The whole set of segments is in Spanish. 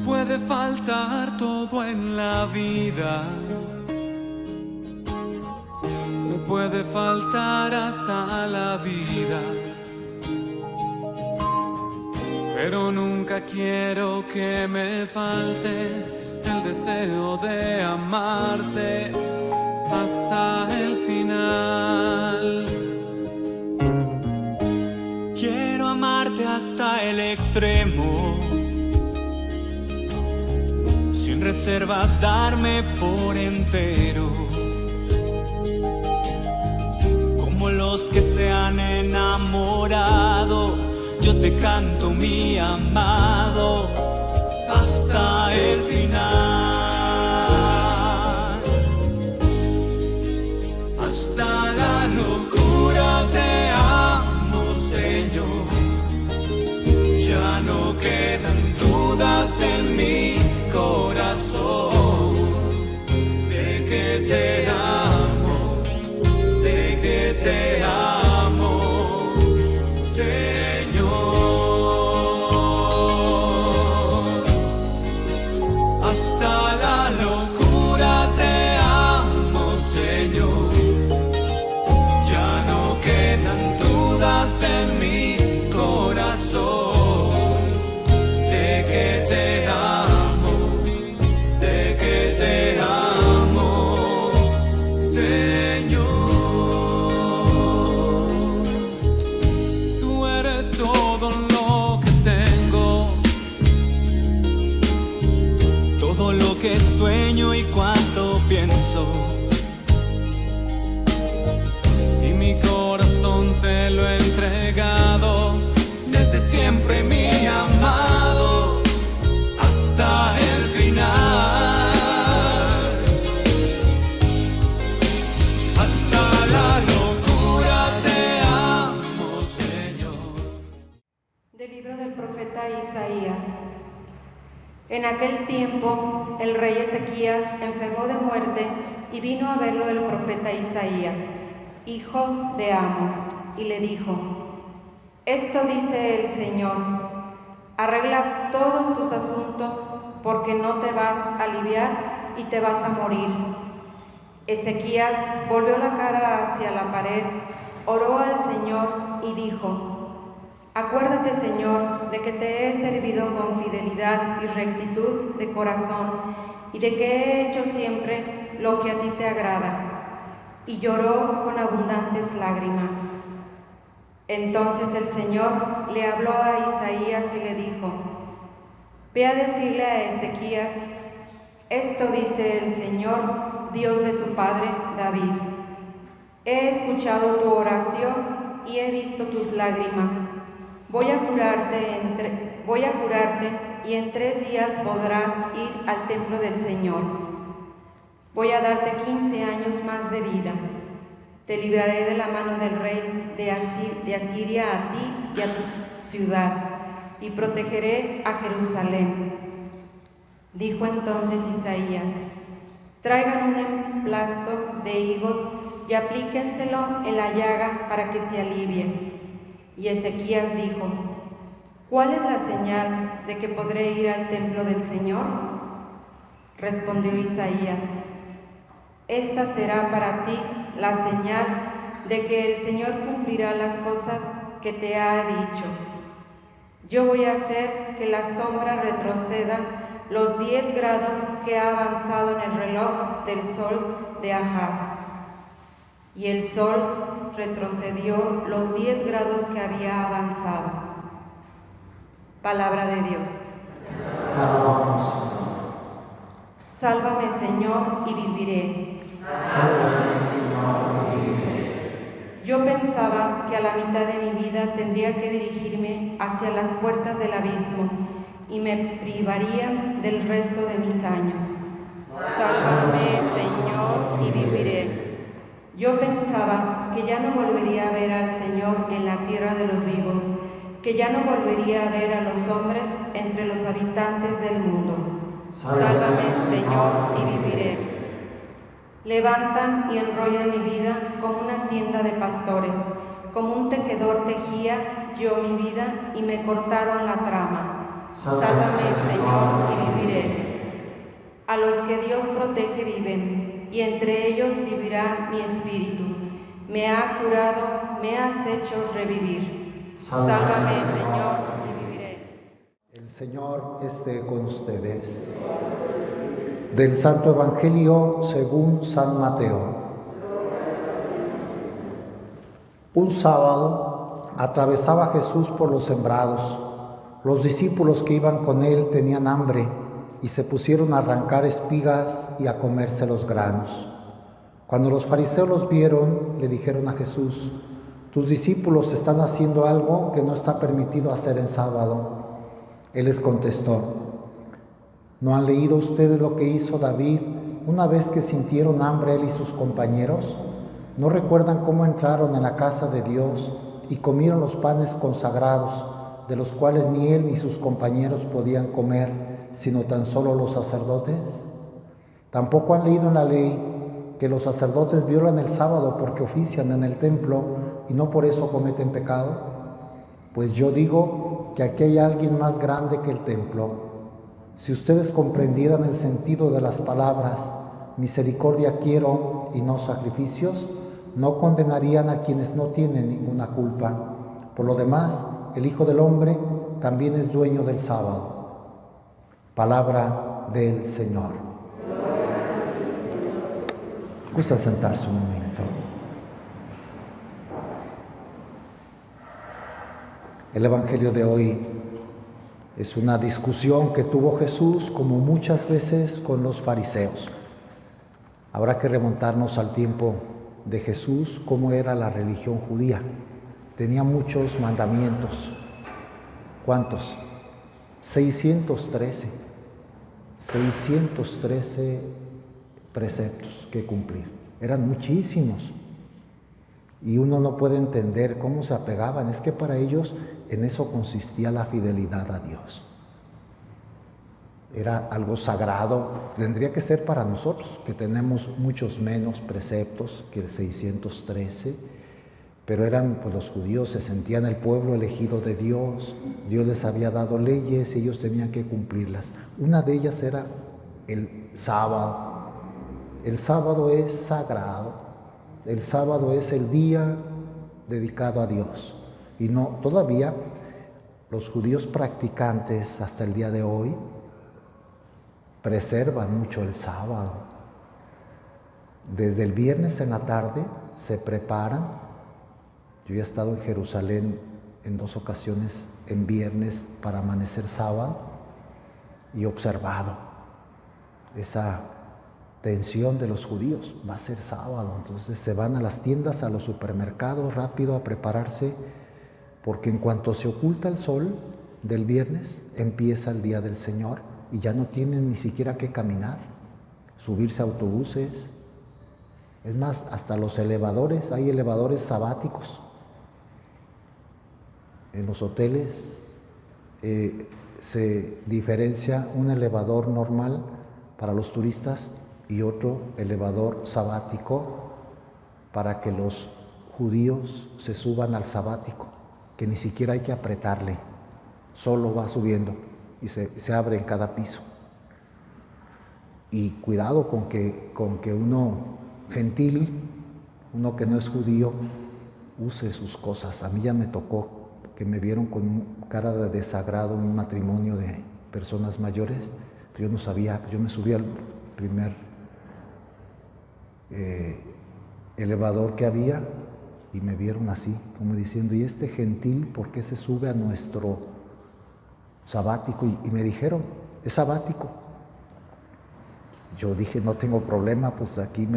puede faltar todo en la vida, me puede faltar hasta la vida, pero nunca quiero que me falte el deseo de amarte hasta el final. Quiero amarte hasta el extremo, sin reservas darme por entero, como los que se han enamorado. Yo te canto, mi amado, hasta el final. Hasta la locura te amo, Señor. Ya no quedan dudas en mi corazón de que te amo, de que te amo, Señor. Hasta la locura te amo, Señor. Ya no quedan dudas en mi corazón de que te amo, de que te amo, Señor. Tú eres todo lo que tengo, todo lo que sueño y cuanto pienso, y mi corazón te lo he entregado desde siempre, mi amado, hasta el final. Hasta la locura te amo, Señor. Del libro del profeta Isaías. En aquel tiempo el rey Ezequías enfermó de muerte y vino a verlo el profeta Isaías, hijo de Amos, y le dijo: Esto dice el Señor: arregla todos tus asuntos, porque no te vas a aliviar y te vas a morir. Ezequías volvió la cara hacia la pared, oró al Señor y dijo: Acuérdate, Señor, de que te he servido con fidelidad y rectitud de corazón, y de que he hecho siempre lo que a ti te agrada. Y lloró con abundantes lágrimas. Entonces el Señor le habló a Isaías y le dijo: Ve a decirle a Ezequías: esto dice el Señor, Dios de tu padre David. He escuchado tu oración y he visto tus lágrimas. Voy a curarte y en 3 días podrás ir al templo del Señor. Voy a darte 15 años más de vida. Te libraré de la mano del rey de Asiria a ti y a tu ciudad, y protegeré a Jerusalén. Dijo entonces Isaías: traigan un emplasto de higos y aplíquenselo en la llaga para que se alivie. Y Ezequías dijo: ¿cuál es la señal de que podré ir al templo del Señor? Respondió Isaías: esta será para ti la señal de que el Señor cumplirá las cosas que te ha dicho. Yo voy a hacer que la sombra retroceda los 10 grados que ha avanzado en el reloj del sol de Ahaz. Y el sol retrocedió los 10 grados que había avanzado. Palabra de Dios. Sálvame, Señor, y viviré. Sálvame, Señor, y viviré. Yo pensaba que a la mitad de mi vida tendría que dirigirme hacia las puertas del abismo y me privaría del resto de mis años. Sálvame, Señor, y viviré. Yo pensaba que ya no volvería a ver al Señor en la tierra de los vivos, que ya no volvería a ver a los hombres entre los habitantes del mundo. Sálvame, Señor, y viviré. Levantan y enrollan mi vida como una tienda de pastores, como un tejedor tejía, yo mi vida y me cortaron la trama. Sálvame, Señor, y viviré. A los que Dios protege viven, y entre ellos vivirá mi espíritu. Me ha curado, me has hecho revivir. Sálvame, Señor, y viviré. El Señor esté con ustedes. Del Santo Evangelio según San Mateo. Un sábado atravesaba Jesús por los sembrados. Los discípulos que iban con él tenían hambre y se pusieron a arrancar espigas y a comerse los granos. Cuando los fariseos los vieron, le dijeron a Jesús: tus discípulos están haciendo algo que no está permitido hacer en sábado. Él les contestó: ¿no han leído ustedes lo que hizo David una vez que sintieron hambre él y sus compañeros? ¿No recuerdan cómo entraron en la casa de Dios y comieron los panes consagrados, de los cuales ni él ni sus compañeros podían comer, sino tan solo los sacerdotes? ¿Tampoco han leído en la ley que los sacerdotes violan el sábado porque ofician en el templo y no por eso cometen pecado? Pues yo digo que aquí hay alguien más grande que el templo. Si ustedes comprendieran el sentido de las palabras misericordia quiero y no sacrificios, no condenarían a quienes no tienen ninguna culpa. Por lo demás, el Hijo del Hombre también es dueño del sábado. Palabra del Señor. Gusta sentarse un momento. El Evangelio de hoy es una discusión que tuvo Jesús, como muchas veces, con los fariseos. Habrá que remontarnos al tiempo de Jesús, cómo era la religión judía. Tenía muchos mandamientos. ¿Cuántos? 613. 613 preceptos que cumplir. Eran muchísimos. Y uno no puede entender cómo se apegaban. Es que para ellos en eso consistía la fidelidad a Dios. Era algo sagrado. Tendría que ser para nosotros, que tenemos muchos menos preceptos que el 613, pero eran, pues los judíos se sentían el pueblo elegido de Dios. Dios les había dado leyes y ellos tenían que cumplirlas. Una de ellas era el sábado. El sábado es sagrado. El sábado es el día dedicado a Dios. Y no, todavía los judíos practicantes hasta el día de hoy preservan mucho el sábado. Desde el viernes en la tarde se preparan. Yo ya he estado en Jerusalén en 2 ocasiones en viernes para amanecer sábado y he observado esa tensión de los judíos. Va a ser sábado, entonces se van a las tiendas, a los supermercados rápido a prepararse, porque en cuanto se oculta el sol del viernes empieza el día del Señor y ya no tienen ni siquiera que caminar, subirse a autobuses. Es más, hasta los elevadores, hay elevadores sabáticos. En los hoteles se diferencia un elevador normal para los turistas y otro elevador sabático para que los judíos se suban al sabático, que ni siquiera hay que apretarle, solo va subiendo y se abre en cada piso. Y cuidado con que uno gentil, uno que no es judío, use sus cosas. A mí ya me tocó que me vieron con cara de desagrado en un matrimonio de personas mayores. Yo no sabía, yo me subí al primer elevador que había y me vieron así, como diciendo: ¿y este gentil por qué se sube a nuestro sabático? Y me dijeron: es sabático. Yo dije: no tengo problema, pues aquí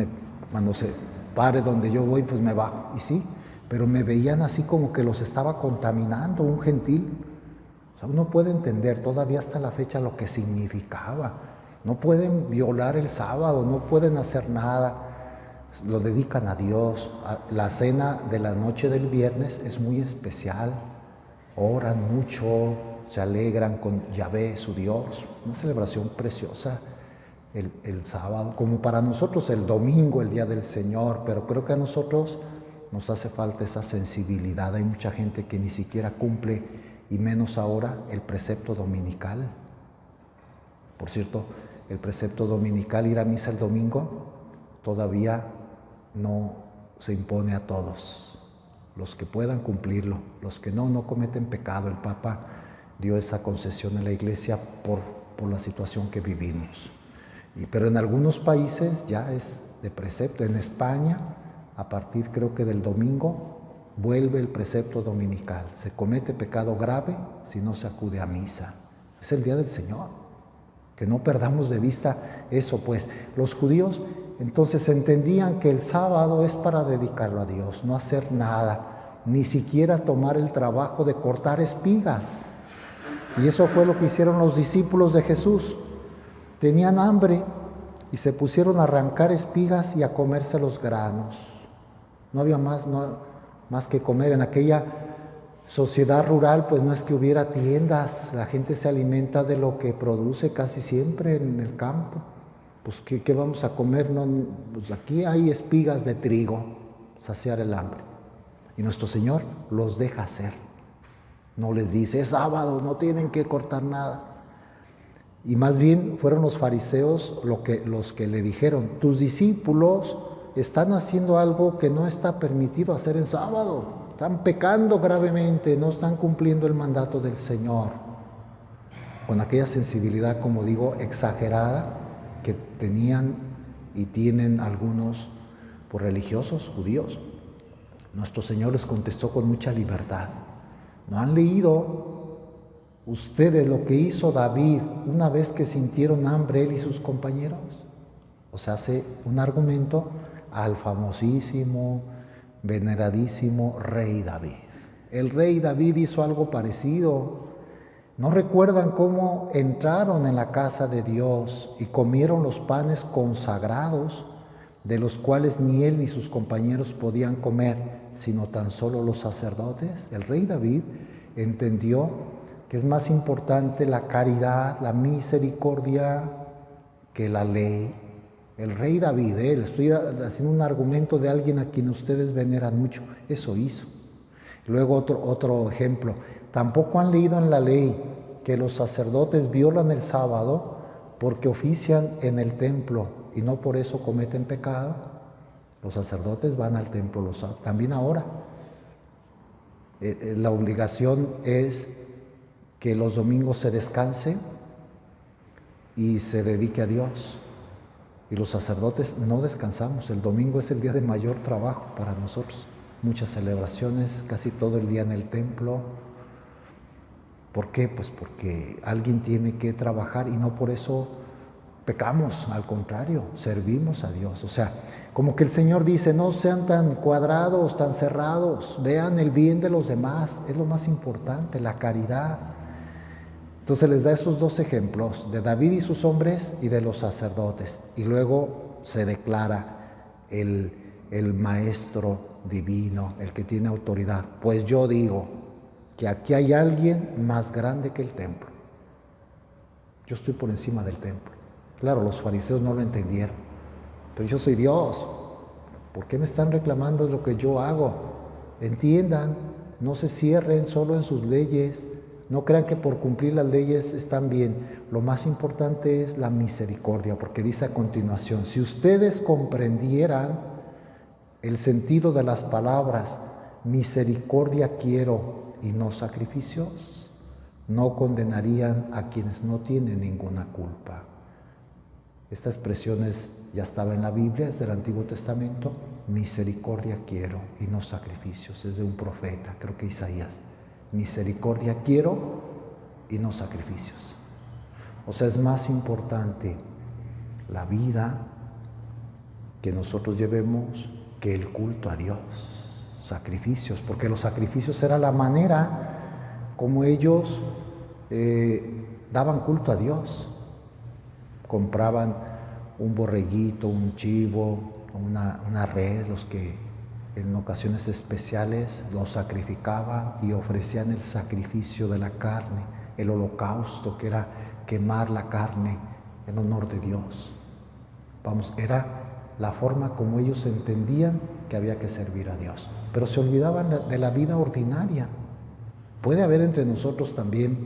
cuando se pare donde yo voy, pues me bajo. Y sí, pero me veían así como que los estaba contaminando, un gentil. O sea, uno puede entender todavía hasta la fecha lo que significaba. No pueden violar el sábado, no pueden hacer nada. Lo dedican a Dios. La cena de la noche del viernes es muy especial. Oran mucho, se alegran con Yahvé, su Dios. Una celebración preciosa el sábado. Como para nosotros el domingo, el día del Señor. Pero creo que a nosotros nos hace falta esa sensibilidad. Hay mucha gente que ni siquiera cumple, y menos ahora, el precepto dominical. Por cierto, el precepto dominical, ir a misa el domingo, todavía no se impone a todos. Los que puedan cumplirlo, los que no cometen pecado. El Papa dio esa concesión en la Iglesia por la situación que vivimos. Pero en algunos países ya es de precepto. En España, a partir creo que del domingo, vuelve el precepto dominical. Se comete pecado grave si no se acude a misa. Es el día del Señor. Que no perdamos de vista eso, pues. Los judíos entonces entendían que el sábado es para dedicarlo a Dios, no hacer nada, ni siquiera tomar el trabajo de cortar espigas. Y eso fue lo que hicieron los discípulos de Jesús. Tenían hambre y se pusieron a arrancar espigas y a comerse los granos. No había más que comer. En aquella sociedad rural, pues no es que hubiera tiendas, la gente se alimenta de lo que produce casi siempre en el campo. Pues ¿qué vamos a comer? No, pues aquí hay espigas de trigo, saciar el hambre. Y nuestro Señor los deja hacer. No les dice, es sábado, no tienen que cortar nada. Y más bien fueron los fariseos los que le dijeron, tus discípulos están haciendo algo que no está permitido hacer en sábado. Están pecando gravemente, no están cumpliendo el mandato del Señor. Con aquella sensibilidad, como digo, exagerada que tenían y tienen algunos religiosos judíos. Nuestro Señor les contestó con mucha libertad. ¿No han leído ustedes lo que hizo David una vez que sintieron hambre él y sus compañeros? O sea, hace un argumento al famosísimo, veneradísimo rey David. El rey David hizo algo parecido. ¿No recuerdan cómo entraron en la casa de Dios y comieron los panes consagrados, de los cuales ni él ni sus compañeros podían comer, sino tan solo los sacerdotes? El rey David entendió que es más importante la caridad, la misericordia, que la ley. El rey David, le estoy haciendo un argumento de alguien a quien ustedes veneran mucho, eso hizo. Luego otro ejemplo, tampoco han leído en la ley que los sacerdotes violan el sábado porque ofician en el templo y no por eso cometen pecado. Los sacerdotes van al templo los sábados, también ahora. La obligación es que los domingos se descanse y se dedique a Dios. Y los sacerdotes no descansamos. El domingo es el día de mayor trabajo para nosotros. Muchas celebraciones, casi todo el día en el templo. ¿Por qué? Pues porque alguien tiene que trabajar y no por eso pecamos. Al contrario, servimos a Dios. O sea, como que el Señor dice, no sean tan cuadrados, tan cerrados. Vean el bien de los demás. Es lo más importante, la caridad. Entonces les da esos dos ejemplos, de David y sus hombres y de los sacerdotes. Y luego se declara el maestro divino, el que tiene autoridad. Pues yo digo que aquí hay alguien más grande que el templo. Yo estoy por encima del templo. Claro, los fariseos no lo entendieron. Pero yo soy Dios. ¿Por qué me están reclamando lo que yo hago? Entiendan, no se cierren solo en sus leyes. No crean que por cumplir las leyes están bien. Lo más importante es la misericordia, porque dice a continuación, si ustedes comprendieran el sentido de las palabras, misericordia quiero y no sacrificios, no condenarían a quienes no tienen ninguna culpa. Esta expresión ya estaba en la Biblia, es del Antiguo Testamento. Misericordia quiero y no sacrificios. Es de un profeta, creo que Isaías. Misericordia quiero y no sacrificios. O sea, es más importante la vida que nosotros llevemos que el culto a Dios. Sacrificios, porque los sacrificios era la manera como ellos daban culto a Dios. Compraban un borreguito, un chivo, una res, los que en ocasiones especiales los sacrificaban y ofrecían el sacrificio de la carne, el holocausto, que era quemar la carne en honor de Dios. Era la forma como ellos entendían que había que servir a Dios. pero se olvidaban de la vida ordinaria. Puede haber entre nosotros también,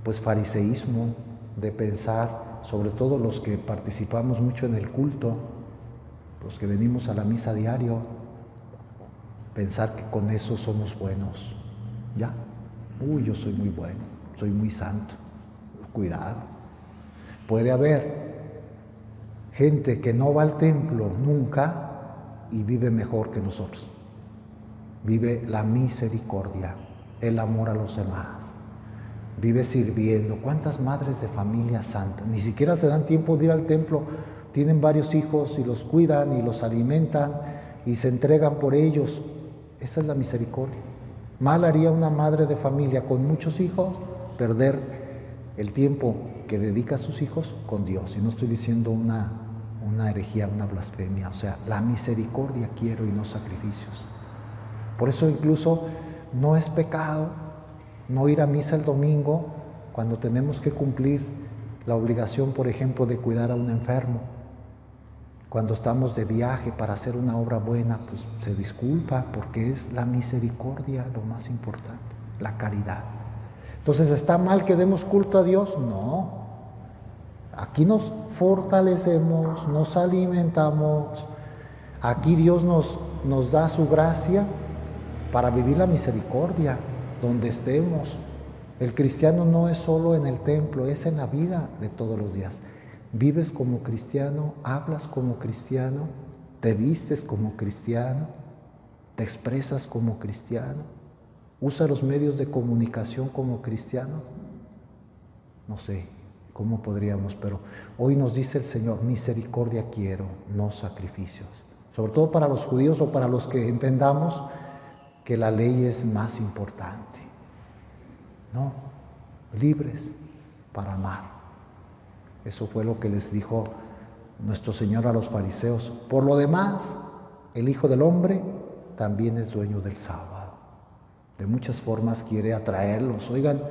pues, fariseísmo de pensar, sobre todo los que participamos mucho en el culto, los que venimos a la misa diario, pensar que con eso somos buenos. Ya, yo soy muy bueno, soy muy santo. Cuidado. Puede haber gente que no va al templo nunca y vive mejor que nosotros. Vive la misericordia, el amor a los demás. Vive sirviendo. ¿Cuántas madres de familia santa? Ni siquiera se dan tiempo de ir al templo. Tienen varios hijos y los cuidan y los alimentan y se entregan por ellos. Esa es la misericordia. Mal haría una madre de familia con muchos hijos perder el tiempo que dedica a sus hijos con Dios. Y no estoy diciendo una herejía, una blasfemia. O sea, la misericordia quiero y no sacrificios. Por eso incluso no es pecado no ir a misa el domingo cuando tenemos que cumplir la obligación, por ejemplo, de cuidar a un enfermo. Cuando estamos de viaje para hacer una obra buena, pues se disculpa, porque es la misericordia lo más importante, la caridad. Entonces, ¿está mal que demos culto a Dios? No. Aquí nos fortalecemos, nos alimentamos. Aquí Dios nos da su gracia para vivir la misericordia donde estemos. El cristiano no es solo en el templo, es en la vida de todos los días. Vives como cristiano, hablas como cristiano, te vistes como cristiano, te expresas como cristiano, usa los medios de comunicación como cristiano. No sé cómo podríamos, pero hoy nos dice el Señor, misericordia quiero, no sacrificios. Sobre todo para los judíos o para los que entendamos que la ley es más importante. No, libres para amar. Eso fue lo que les dijo nuestro Señor a los fariseos. Por lo demás, el Hijo del Hombre también es dueño del sábado. De muchas formas quiere atraerlos. Oigan,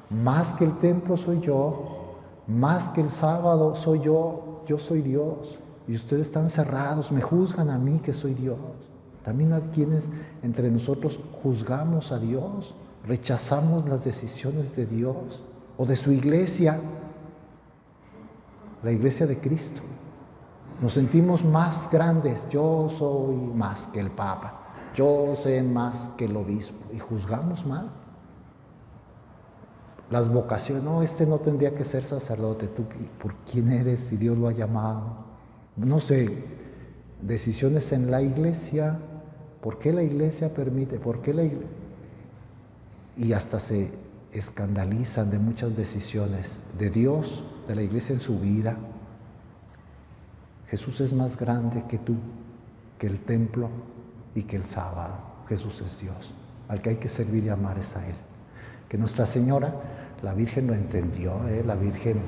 más que el templo soy yo, más que el sábado soy yo soy Dios. Y ustedes están cerrados, me juzgan a mí que soy Dios. También hay quienes entre nosotros juzgamos a Dios, rechazamos las decisiones de Dios o de su iglesia, la iglesia de Cristo. Nos sentimos más grandes, yo soy más que el Papa, yo sé más que el obispo, y juzgamos mal. Las vocaciones, no, no tendría que ser sacerdote, tú por quién eres si Dios lo ha llamado. No sé, decisiones en la iglesia, ¿por qué la iglesia permite? ¿Por qué la iglesia? Y hasta se escandalizan de muchas decisiones de Dios, de la iglesia en su vida. Jesús es más grande que tú, que el templo y que el sábado. Jesús es Dios, al que hay que servir y amar es a Él. Que Nuestra Señora, la Virgen lo entendió, la Virgen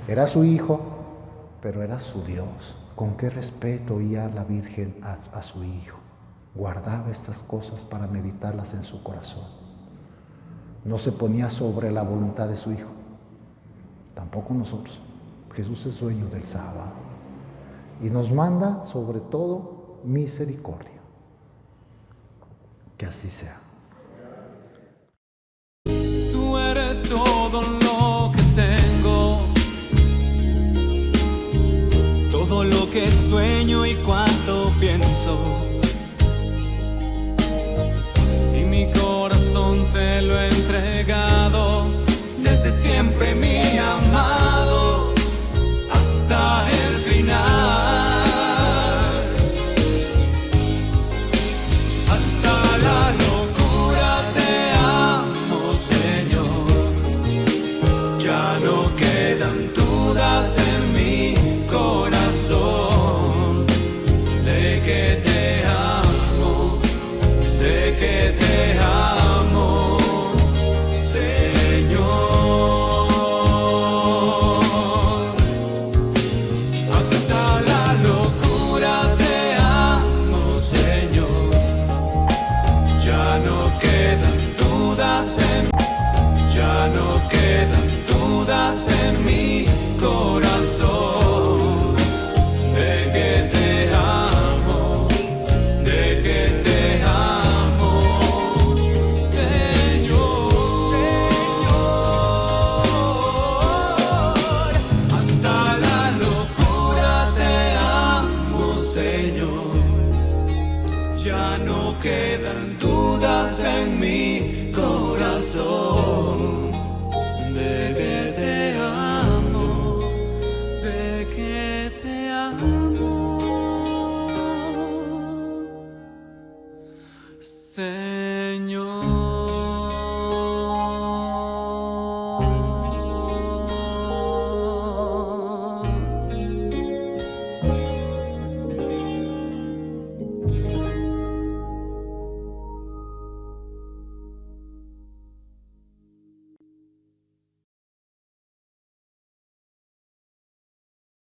era su hijo, pero era su Dios. Con qué respeto oía la Virgen a su hijo. Guardaba estas cosas para meditarlas en su corazón. No se ponía sobre la voluntad de su hijo. Tampoco nosotros. Jesús es dueño del sábado. Y nos manda, sobre todo, misericordia. Que así sea. Tú eres todo lo que tengo, todo lo que sueño y cuanto pienso. Y mi corazón te lo he entregado, desde siempre mi amado, hasta el final. Hasta la locura te amo, Señor. Ya no quedan dudas en mi corazón de que te amo, de que te amo, Señor. Señor.